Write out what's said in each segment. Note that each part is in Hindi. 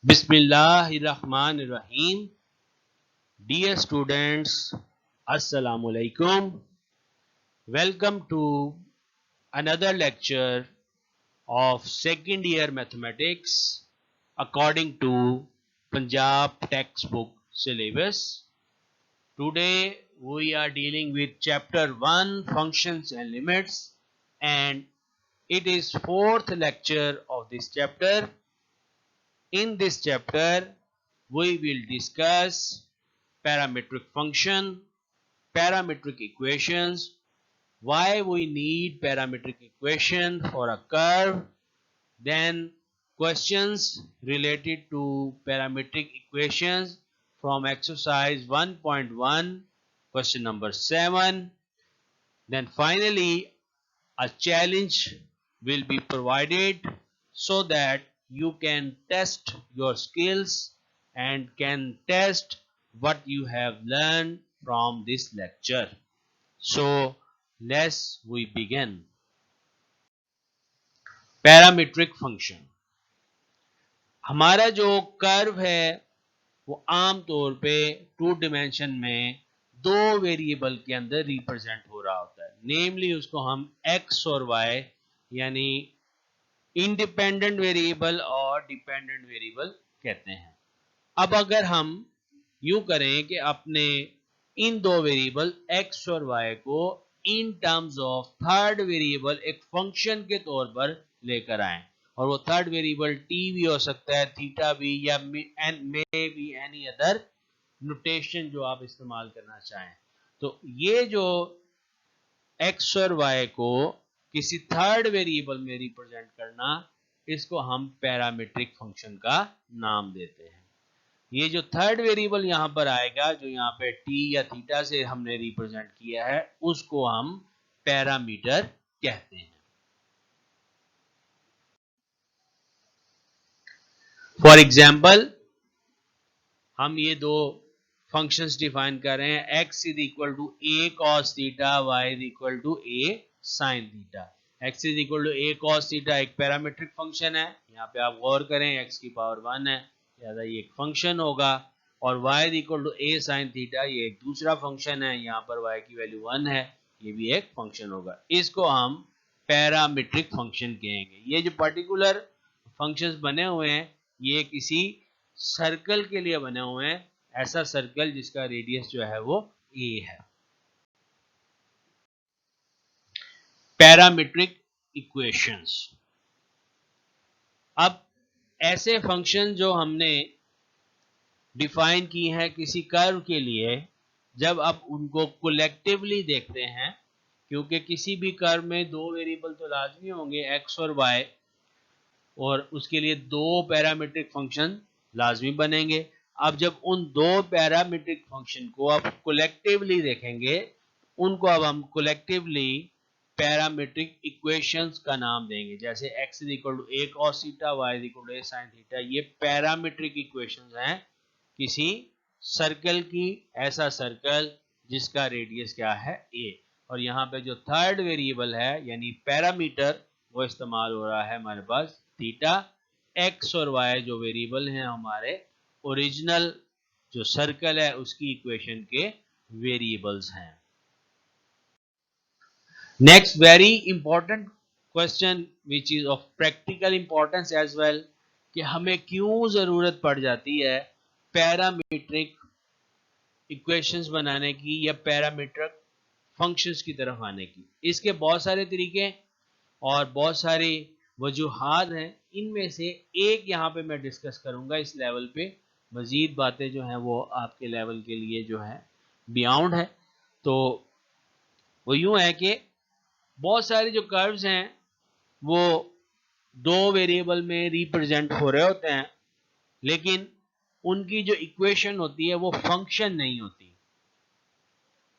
Bismillahirrahmanirrahim. Dear students, Assalamu alaikum. Welcome to another lecture of second year mathematics according to Punjab textbook syllabus. Today we are dealing with chapter 1 functions and limits, and it is fourth lecture of this chapter. In this chapter, we will discuss parametric function, parametric equations, why we need parametric equation for a curve, then questions related to parametric equations from exercise 1.1, question number 7, then finally a challenge will be provided so that you can test your skills and can test what you have learned from this lecture. So let's we begin. Parametric function, हमारा जो कर्व है वो आम तौर पे टू डिमेंशन में दो वेरिएबल के अंदर रिप्रेजेंट हो रहा होता है, नेमली उसको हम एक्स और वाई यानी इंडिपेंडेंट वेरिएबल और डिपेंडेंट वेरिएबल कहते हैं। अब अगर हम यूं करें कि अपने इन दो वेरिएबल x और y को in terms of third variable एक फंक्शन के तौर पर लेकर आए, और वो थर्ड वेरिएबल t भी हो सकता है, थीटा भी, या may be any other notation जो आप इस्तेमाल करना चाहें, तो ये जो x और y को किसी थर्ड वेरिएबल में रिप्रेजेंट करना, इसको हम पैरामीट्रिक फंक्शन का नाम देते हैं। ये जो थर्ड वेरिएबल यहां पर आएगा, जो यहां पे t या थीटा से हमने रिप्रेजेंट किया है, उसको हम पैरामीटर कहते हैं। फॉर एग्जाम्पल, हम ये दो फंक्शंस डिफाइन कर रहे हैं, x is equal to a cos theta, y is equal to a sin theta. x is equal to a cos theta एक पैरामीट्रिक फंक्शन है, यहाँ पे आप गौर करें x की पावर 1 है, लिहाजा ये एक फंक्शन होगा, और y is equal to a sin theta ये एक दूसरा फंक्शन है, यहाँ पर y की वैल्यू 1 है, ये भी एक फंक्शन होगा। इसको हम पैरामीट्रिक फंक्शन कहेंगे। ये जो पर्टिकुलर फंक्शंस बने हुए हैं, ये किसी सर्कल के लिए बने हुए हैं, ऐसा सर्कल जिसका रेडियस जो है वो a है। पैरामीट्रिक इक्वेशंस, अब ऐसे फंक्शन जो हमने डिफाइन की है किसी कर्व के लिए, जब आप उनको कलेक्टिवली देखते हैं, क्योंकि किसी भी कर्व में दो वेरिएबल तो लाजमी होंगे x और y, और उसके लिए दो पैरामीट्रिक फंक्शन लाजमी बनेंगे। अब जब उन दो पैरामीट्रिक फंक्शन को आप कलेक्टिवली देखेंगे, उनको अब हम कलेक्टिवली पैरामीट्रिक इक्वेशंस का नाम देंगे, जैसे x is equal to a cos theta, y is equal to a sin theta. ये पैरामीट्रिक इक्वेशंस हैं किसी सर्कल की, ऐसा सर्कल जिसका रेडियस क्या है a, और यहाँ पे जो थर्ड वेरिएबल है यानी पैरामीटर वो इस्तेमाल हो रहा है हमारे पास थीटा। x और y जो वेरिएबल हैं हमारे ओरिजिनल जो सर्कल है उसकी इक्वेशन के वेरिएबल्स हैं। Next very important question which is of practical importance as well, कि हमें क्यों जरूरत पड़ जाती है पैरामीट्रिक इक्वेशंस बनाने की या पैरामीट्रिक फंक्शंस की तरफ आने की। इसके बहुत सारे तरीके और बहुत सारी वजूहात हैं, इनमें से एक यहाँ पे मैं डिस्कस करूंगा इस लेवल पे। मजीद बातें जो हैं वो आपके लेवल के लिए जो है बियॉन्ड है। तो वो यूं है कि बहुत सारे जो कर्व्स हैं वो दो वेरिएबल में रिप्रेजेंट हो रहे होते हैं, लेकिन उनकी जो इक्वेशन होती है वो फंक्शन नहीं होती।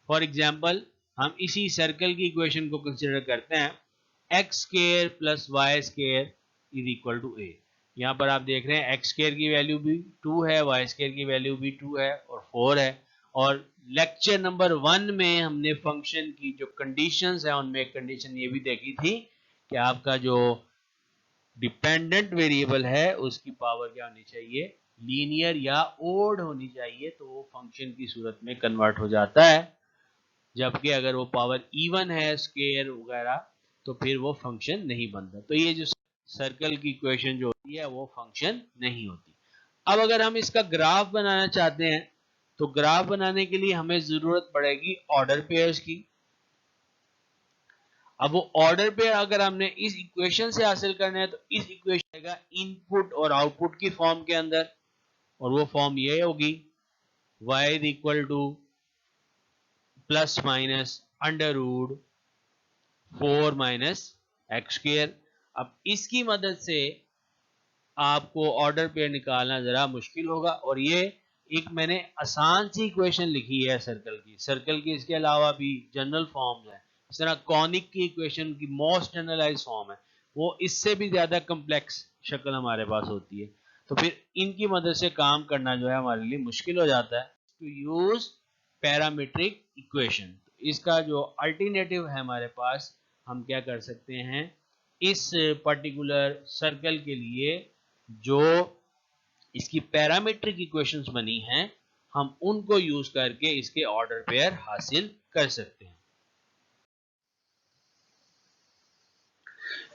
फॉर एग्जाम्पल, हम इसी सर्कल की इक्वेशन को कंसिडर करते हैं, x square plus y square is equal to a. यहाँ पर आप देख रहे हैं एक्स स्क्वायर की वैल्यू भी 2 है, वाई स्क्वायर की वैल्यू भी 2 है और 4 है। और लेक्चर नंबर 1 में हमने फंक्शन की जो कंडीशंस है उनमें एक कंडीशन ये भी देखी थी कि आपका जो डिपेंडेंट वेरिएबल है उसकी पावर क्या होनी चाहिए, लीनियर या ओड होनी चाहिए, तो वो फंक्शन की सूरत में कन्वर्ट हो जाता है। जबकि अगर वो पावर इवन है स्क्वायर वगैरह तो फिर वो फंक्शन नहीं बनता। तो ये जो सर्कल की इक्वेशन जो होती है वो फंक्शन नहीं होती। अब अगर हम इसका ग्राफ बनाना चाहते हैं तो ग्राफ बनाने के लिए हमें जरूरत पड़ेगी ऑर्डर पेयर्स की। अब वो ऑर्डर पेयर अगर हमने इस इक्वेशन से हासिल करना है तो इस इक्वेशन का इनपुट और आउटपुट की फॉर्म के अंदर, और वो फॉर्म ये होगी y is equal to plus minus under root 4 minus x square. अब इसकी मदद से आपको ऑर्डर पेयर निकालना जरा मुश्किल होगा, और ये एक मैंने आसान सी इक्वेशन लिखी है सर्कल की इसके अलावा भी जनरल फॉर्म है। इस तरह कॉनिक की इक्वेशन की मोस्ट जनरलाइज फॉर्म है, वो इससे भी ज्यादा कम्प्लेक्स शक्ल हमारे पास होती है। तो फिर इनकी मदद से काम करना जो है हमारे लिए मुश्किल हो जाता है। टू यूज पैरामीट्रिक इक्वेशन, इसका जो अल्टरनेटिव है हमारे पास, हम क्या कर सकते हैं, इस पर्टिकुलर सर्कल के लिए जो इसकी पैरामीट्रिक इक्वेशंस बनी हैं हम उनको यूज करके इसके ऑर्डर पेयर हासिल कर सकते हैं।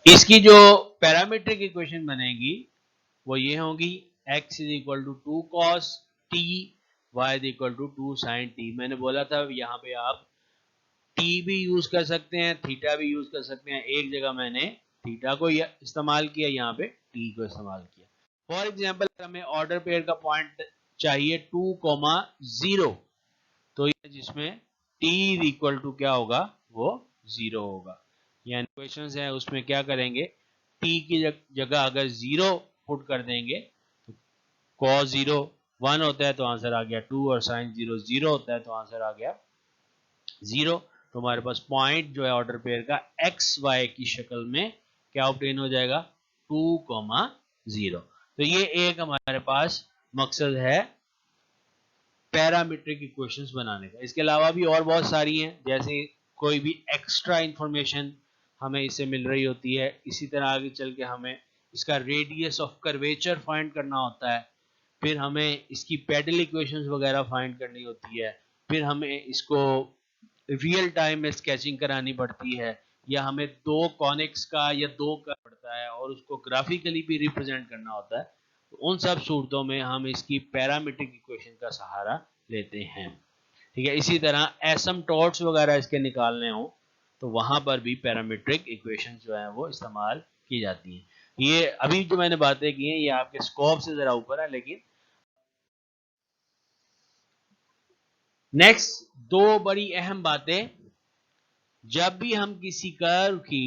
इसकी जो पैरामीट्रिक इक्वेशन बनेगी वो ये होगी x is equal to 2 cos t, y is equal to 2 sin t। मैंने बोला था यहाँ पे आप t भी यूज कर सकते हैं, थीटा भी यूज कर सकते हैं। एक जगह मैंने थीटा को इस्तेमाल किया, यहाँ पे t को इस्तेमाल किया। फॉर एग्जाम्पल हमें ऑर्डर पेयर का पॉइंट चाहिए 2,0, तो ये जिसमें t इक्वल टू क्या होगा, वो 0 होगा। यानी क्वेश्चन है उसमें क्या करेंगे, t की जगह अगर 0 पुट कर देंगे तो cos 0 1 होता है तो आंसर आ गया 2, और sin 0 0 होता है तो आंसर आ गया 0। तो हमारे पास पॉइंट जो है ऑर्डर पेयर का एक्स वाई की शक्ल में क्या ऑब्टेन हो जाएगा, 2,0। तो ये एक हमारे पास मकसद है पैरामीट्रिक इक्वेशंस बनाने का। इसके अलावा भी और बहुत सारी हैं, जैसे कोई भी एक्स्ट्रा इंफॉर्मेशन हमें इससे मिल रही होती है। इसी तरह आगे चल के हमें इसका रेडियस ऑफ कर्वेचर फाइंड करना होता है, फिर हमें इसकी पेडल इक्वेशंस वगैरह फाइंड करनी होती है, फिर हमें इसको रियल टाइम में स्केचिंग करानी पड़ती है, या हमें दो कॉनिक्स का या दो का पड़ता है और उसको ग्राफिकली भी रिप्रेजेंट करना होता है। तो उन सब सूरतों में हम इसकी पैरामीट्रिक इक्वेशन का सहारा लेते हैं। ठीक है, इसी तरह एसिम्पटोट्स वगैरह इसके निकालने हो तो वहां पर भी पैरामीट्रिक इक्वेशन जो है वो इस्तेमाल की जाती हैं। ये अभी जो मैंने बातें की हैं ये आपके स्कोप से जरा ऊपर है, लेकिन नेक्स्ट दो बड़ी अहम बातें, जब भी हम किसी कर्व की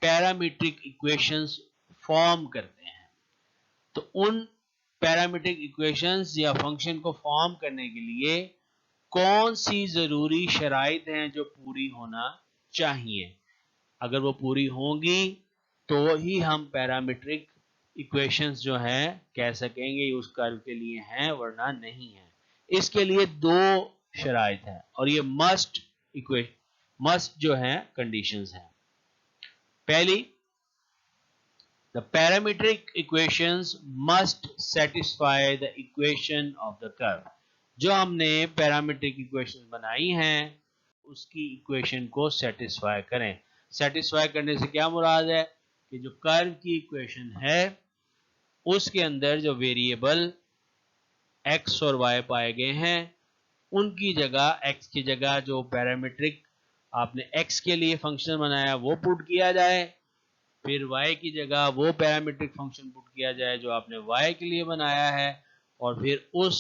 पैरामीट्रिक इक्वेशंस फॉर्म करते हैं तो उन पैरामीट्रिक इक्वेशंस या फंक्शन को फॉर्म करने के लिए कौन सी जरूरी शराइत हैं जो पूरी होना चाहिए। अगर वो पूरी होंगी तो ही हम पैरामीट्रिक इक्वेशंस जो हैं कह सकेंगे उस कर्व के लिए हैं, वरना नहीं है। इसके लिए दो शराइत हैं और ये मस्ट जो है कंडीशंस हैं। पहली, the parametric equations must satisfy the equation of the curve। जो हमने पैरामीट्रिक इक्वेशन बनाई हैं उसकी इक्वेशन को सेटिस्फाई करें। सेटिस्फाई करने से क्या मुराद है कि जो कर्व की इक्वेशन है उसके अंदर जो वेरिएबल x और y पाए गए हैं उनकी जगह, x की जगह जो पैरामीट्रिक आपने x के लिए फंक्शन बनाया वो पुट किया जाए, फिर y की जगह वो पैरामीट्रिक फंक्शन पुट किया जाए जो आपने y के लिए बनाया है, और फिर उस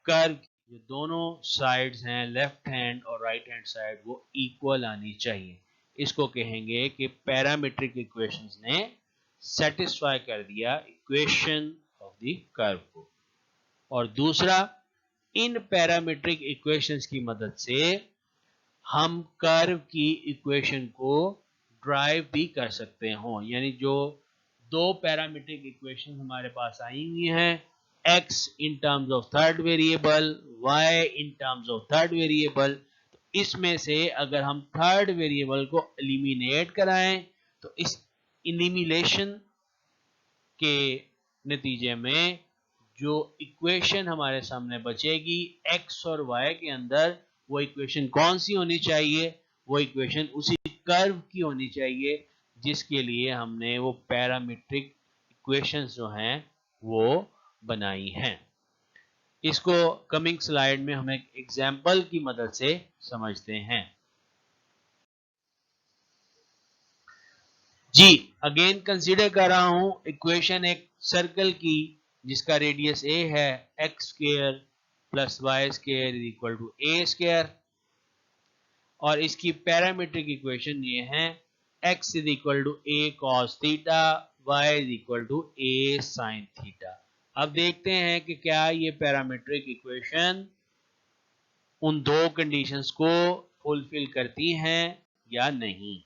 कर्व जो दोनों साइड्स हैं लेफ्ट हैंड और राइट हैंड साइड वो इक्वल आनी चाहिए। इसको कहेंगे कि पैरामीट्रिक इक्वेशंस ने सेटिस्फाई कर दिया इक्वेशन ऑफ द कर्व को। और दूसरा, इन पैरामीट्रिक इक्वेशंस की मदद से हम कर्व की इक्वेशन को ड्राइव भी कर सकते हो। यानी जो दो पैरामीट्रिक इक्वेशन हमारे पास आई हुई हैं, x in terms of third variable, y in terms of third variable, तो इसमें से अगर हम थर्ड वेरिएबल को एलिमिनेट कराएं तो इस एलिमिनेशन के नतीजे में जो इक्वेशन हमारे सामने बचेगी x और y के अंदर, वो इक्वेशन कौन सी होनी चाहिए? वो इक्वेशन उसी कर्व की होनी चाहिए जिसके लिए हमने वो पैरामीट्रिक इक्वेशंस जो हैं वो बनाई हैं। इसको कमिंग स्लाइड में हम एक एग्जाम्पल की मदद से समझते हैं। जी, अगेन कंसीडर कर रहा हूं इक्वेशन एक सर्कल की जिसका रेडियस a है, x square plus y square is equal to a square, और इसकी पैरामीट्रिक इक्वेशन ये है x is equal to a cos theta, y is equal to a sin theta. अब देखते हैं कि क्या ये पैरामीट्रिक इक्वेशन उन दो कंडीशंस को फुलफिल करती हैं या नहीं।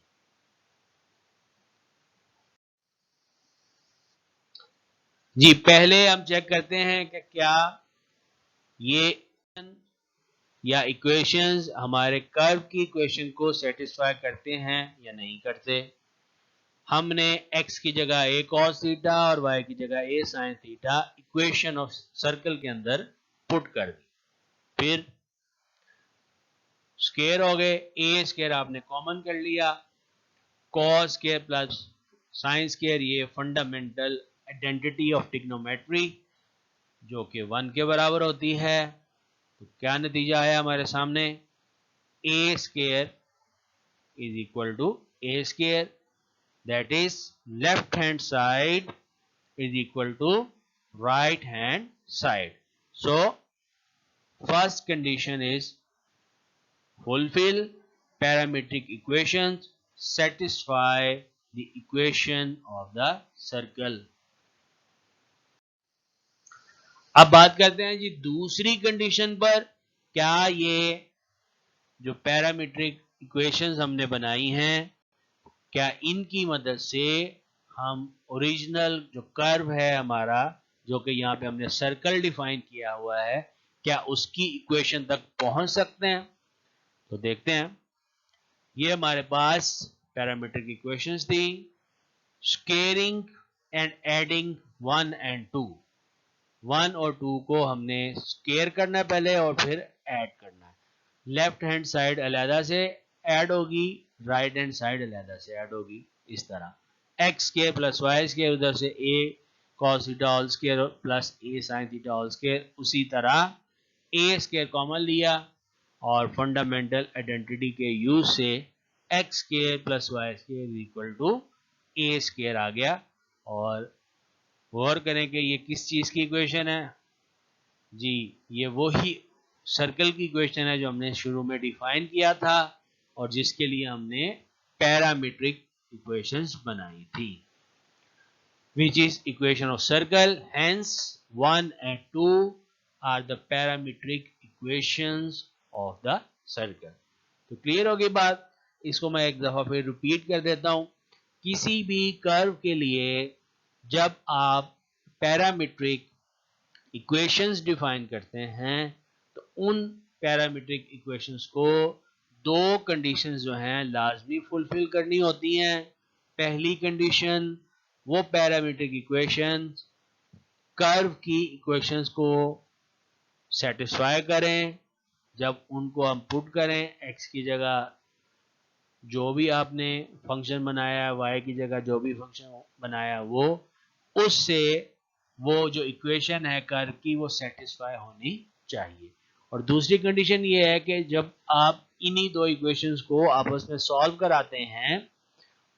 जी, पहले हम चेक करते हैं कि क्या ये या इक्वेशंस हमारे कर्व की इक्वेशन को सेटिस्फाई करते हैं या नहीं करते। हमने x की जगह a cos थीटा और y की जगह a sin theta equation of circle के अंदर पुट कर दी। फिर स्क्वायर हो गए, a स्क्वायर आपने कॉमन कर लिया, cos square plus sin square, ये फंडामेंटल आइडेंटिटी ऑफ ट्रिग्नोमेट्री जो कि 1 के बराबर होती है। तो क्या नतीजा आया हमारे सामने? a square is equal to a square, that is left hand side is equal to right hand side. So first condition is fulfill parametric equations satisfy the equation of the circle. अब बात करते हैं जी दूसरी कंडीशन पर। क्या ये जो पैरामीट्रिक इक्वेशंस हमने बनाई हैं, क्या इनकी मदद से हम ओरिजिनल जो कर्व है हमारा, जो कि यहाँ पे हमने सर्कल डिफाइन किया हुआ है, क्या उसकी इक्वेशन तक पहुंच सकते हैं? तो देखते हैं। ये हमारे पास पैरामीट्रिक इक्वेशंस थी, स्क्वेयरिंग एंड एडिंग 1 and 2। 1 और 2 को हमने स्क्वेयर करना है पहले और फिर ऐड करना है। लेफ्ट हैंड साइड अलहदा से ऐड होगी, राइट हैंड साइड अलहदा से ऐड होगी। इस तरह x square plus y square, उधर से a cos theta whole square plus a sin theta whole square, उसी तरह a स्क्वायर कॉमन लिया और फंडामेंटल आइडेंटिटी के यूज से x square plus y square equal to a square आ गया। और गौर करें कि ये किस चीज की इक्वेशन है जी, ये वो ही सर्कल की इक्वेशन है जो हमने शुरू में डिफाइन किया था और जिसके लिए हमने पैरामीट्रिक इक्वेशंस बनाई थी, which is equation of circle. Hence 1 and 2 are the parametric equations of the circle. तो क्लियर होगी बात। इसको मैं एक दफा फिर रिपीट कर देता हूं। किसी भी कर्व के लिए जब आप पैरामीट्रिक इक्वेशंस डिफाइन करते हैं तो उन पैरामीट्रिक इक्वेशंस को दो कंडीशंस जो हैं लाजमी फुलफिल करनी होती हैं। पहली कंडीशन, वो पैरामीट्रिक इक्वेशंस कर्व की इक्वेशंस को सेटिस्फाई करें। जब उनको हम पुट करें, एक्स की जगह जो भी आपने फंक्शन बनाया, वाई की जगह जो भी फंक्शन बनाया, वो उससे वो जो इक्वेशन है कर्व की वो सेटिस्फाई होनी चाहिए। और दूसरी कंडीशन ये है कि जब आप इन्हीं दो इक्वेशंस को आपस में सॉल्व कराते हैं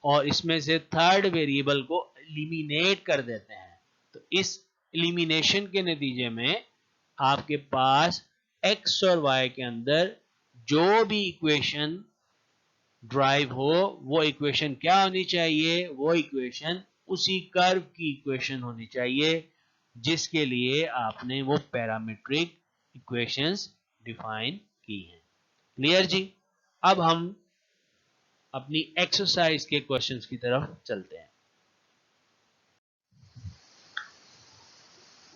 और इसमें से थर्ड वेरिएबल को एलिमिनेट कर देते हैं, तो इस एलिमिनेशन के नतीजे में आपके पास एक्स और वाई के अंदर जो भी इक्वेशन ड्राइव हो, वो इक्वेशन क्या होनी चाहिए? वो इक्वेशन उसी कर्व की इक्वेशन होनी चाहिए जिसके लिए आपने वो पैरामीट्रिक इक्वेशंस डिफाइन की हैं। क्लियर जी? अब हम अपनी एक्सरसाइज के क्वेश्चंस की तरफ चलते हैं।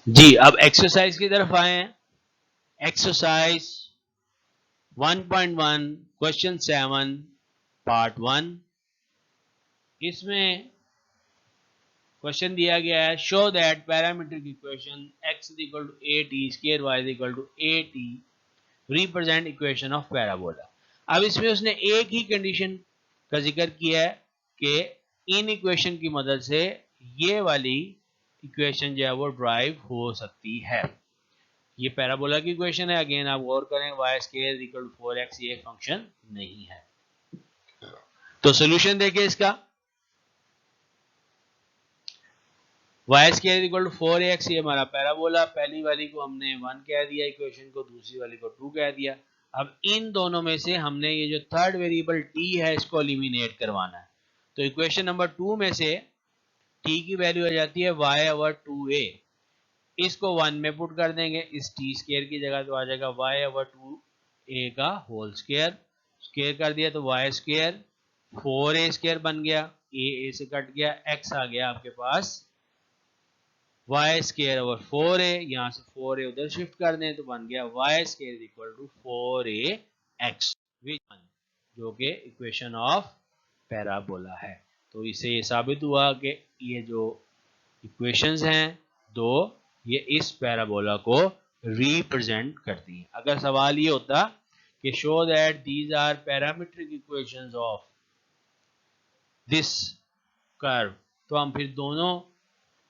जी, अब एक्सरसाइज की तरफ आए हैं। Exercise 1.1 question 7 part 1। इसमें क्वेश्चन दिया गया है show that parametric equation x is equal to a t square y is equal to a t represent equation of parabola. अब इसमें उसने एक ही कंडीशन का जिक्र किया है कि इन इक्वेशन की मदद से ये वाली इक्वेशन जो है वो ड्राइव हो सकती है। ये पैराबोला की इक्वेशन है, अगेन आप गौर करें y square equal to 4x ये फंक्शन नहीं है। तो सॉल्यूशन देखिए इसका, y square equal to 4x ये हमारा पैराबोला, पहली वाली को हमने 1 कह दिया इक्वेशन को, दूसरी वाली को 2 कह दिया। अब इन दोनों में से हमने ये जो थर्ड वेरिएबल t है इसको एलिमिनेट करवाना है। तो इक्वेशन नंबर 2 में से t की वैल्यू आ जाती है y ओवर 2a, इसको 1 में पुट कर देंगे, इस t स्क्वायर की जगह तो आ जाएगा y ओवर 2a का होल स्क्वायर, स्क्वायर कर दिया तो y स्क्वायर 4a स्क्वायर बन गया, a से कट गया, x आ गया आपके पास y स्क्वायर ओवर 4a, यहाँ से 4a उधर शिफ्ट कर दें तो बन गया y square equal to 4ax, जो कि इक्वेशन ऑफ पैराबोला है। तो इससे ये साबित हुआ कि ये जो इक्वेशंस हैं दो, ये इस पैराबोला को रिप्रेजेंट करती हैं। अगर सवाल ये होता कि show that these are parametric equations of this curve, तो हम फिर दोनों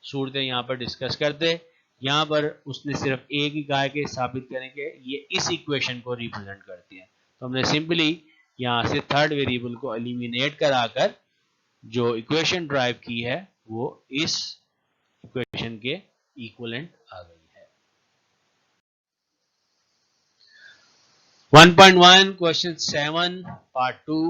सूरतें यहाँ पर डिस्कस करते। यहाँ पर उसने सिर्फ एक ही कहा कि साबित करें कि ये इस इक्वेशन को रिप्रेजेंट करती है, तो हमने सिंपली यहाँ से थर्ड वेरिएबल को एलिमिनेट कराकर जो इक्वेशन ड्राइव की है वो इस इक्वेशन के इक्विवेलेंट आ गई है। 1.1 question 7 part 2,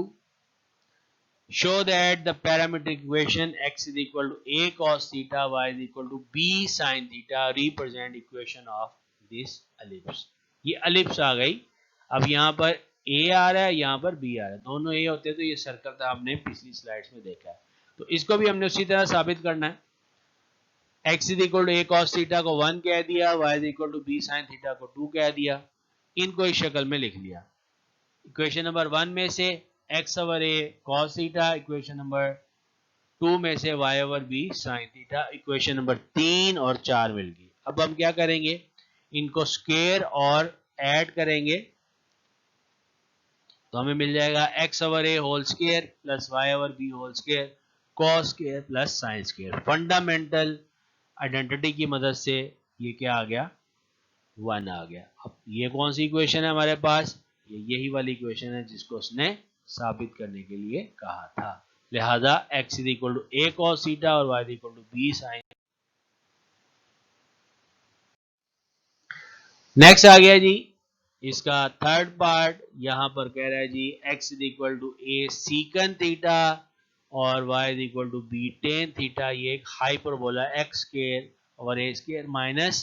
show that the parametric equation x is equal to a cos theta y is equal to b sin theta represent equation of this ellipse। ये ellipse आ गई। अब यहाँ पर a आ रहा है, यहाँ पर b आ रहा है, दोनों a होते तो ये सर्कल था, हमने पिछली स्लाइड्स में देखा है। तो इसको भी हमने उसी तरह साबित करना है। x is equal to a cos theta को 1 कह दिया, y is equal to b sin theta को 2 कह दिया, इनको इस शक्ल में लिख लिया। इक्वेशन नंबर 1 में से x over a cos theta, equation number 2 में से y over b sin theta, equation number 3 और 4 मिल गई। अब हम क्या करेंगे, इनको स्क्वायर और ऐड करेंगे तो हमें मिल जाएगा x over a whole square plus y over b whole square cos square plus sin square. Fundamental identity की मदद से ये क्या आ गया, 1 आ गया। अब ये कौन सी इक्वेशन है हमारे पास, ये यही वाली इक्वेशन है जिसको उसने साबित करने के लिए कहा था। लिहाजा x is equal to a cos theta और y is equal to b sin। Next आ गया जी इसका थर्ड पार्ट, यहां पर कह रहा है जी x is equal to a secant theta और y is equal to b tan theta. ये एक हाइपरबोला x स्क्वायर और a square minus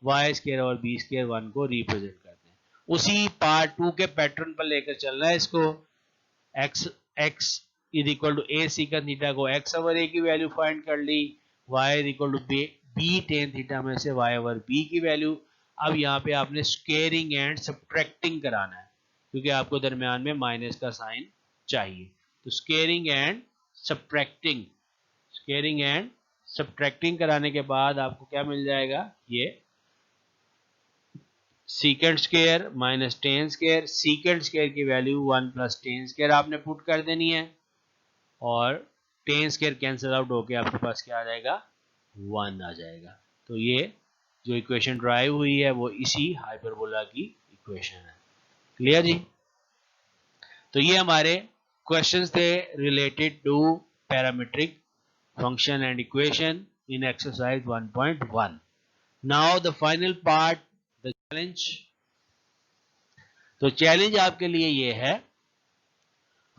y square और b स्क्वायर 1 को रिप्रेजेंट करते हैं। उसी पार्ट 2 के पैटर्न पर लेकर चलना है इसको। x is equal to a secant theta को x ओवर a की वैल्यू फाइंड कर ली, y is equal to b tan theta में से y ओवर b की वैल्यू। अब यहाँ पे आपने स्क्वेयरिंग एंड सब्ट्रैक्टिंग कराना है क्योंकि आपको दरमियान में माइनस का साइन चाहिए। तो स्क्वेयरिंग एंड सब्ट्रैक्टिंग कराने के बाद आपको क्या मिल जाएगा, ये secant square minus ten square, secant square की वैल्यू 1 प्लस टेन स्क्वायर आपने पुट कर देनी है और टेन स्क्वायर कैंसिल आउट होके आपके पास क्या आ जाएगा, 1 आ जाएगा। तो ये जो इक्वेशन ड्राइव हुई है वो इसी हाइपरबोला की इक्वेशन है। क्लियर जी। तो ये हमारे क्वेश्चंस थे related to parametric function and equation in exercise 1.1। Now the final part, the challenge. तो चैलेंज आपके लिए ये है,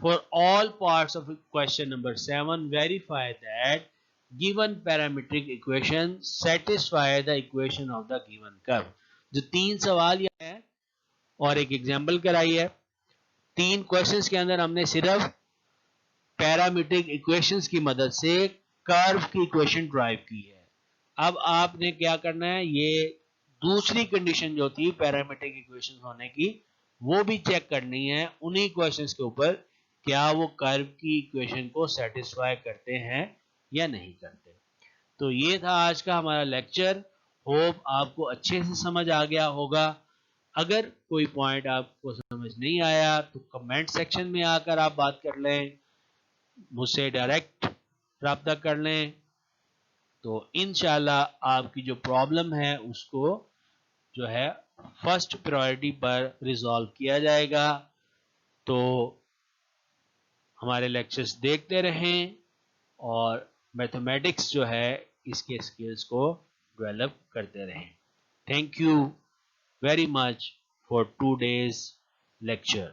for all parts of question number 7 verify that given parametric equation satisfy the equation of the given curve। जो 3 सवाल यहाँ है और एक एग्जाम्पल कराई है, 3 क्वेश्चंस के अंदर हमने सिर्फ पैरामीट्रिक इक्वेशंस की मदद से कर्व की इक्वेशन ड्राइव की है। अब आपने क्या करना है, ये दूसरी कंडीशन जो थी पैरामीट्रिक इक्वेशन होने की वो भी चेक करनी है उन्हीं क्वेश्चंस के ऊपर, क्या वो कर्व की इक्वेशन को सेटिस्फाई करते हैं या नहीं करते। तो ये था आज का हमारा लेक्चर। होप आपको अच्छे से समझ आ गया होगा। अगर कोई पॉइंट आपको समझ नहीं आया तो कमेंट सेक्शन में आकर आप बात कर लें, मुझसे डायरेक्ट राब्ता कर लें। तो इंशाल्लाह आपकी जो प्रॉब्लम है उसको जो है फर्स्ट प्रायोरिटी पर रिजॉल्व किया जाएगा। तो हमारे लेक्चर्स देखते रहें और मैथमेटिक्स जो है इसके स्किल्स को डेवलप करते रहें। Thank you very much for today's lecture.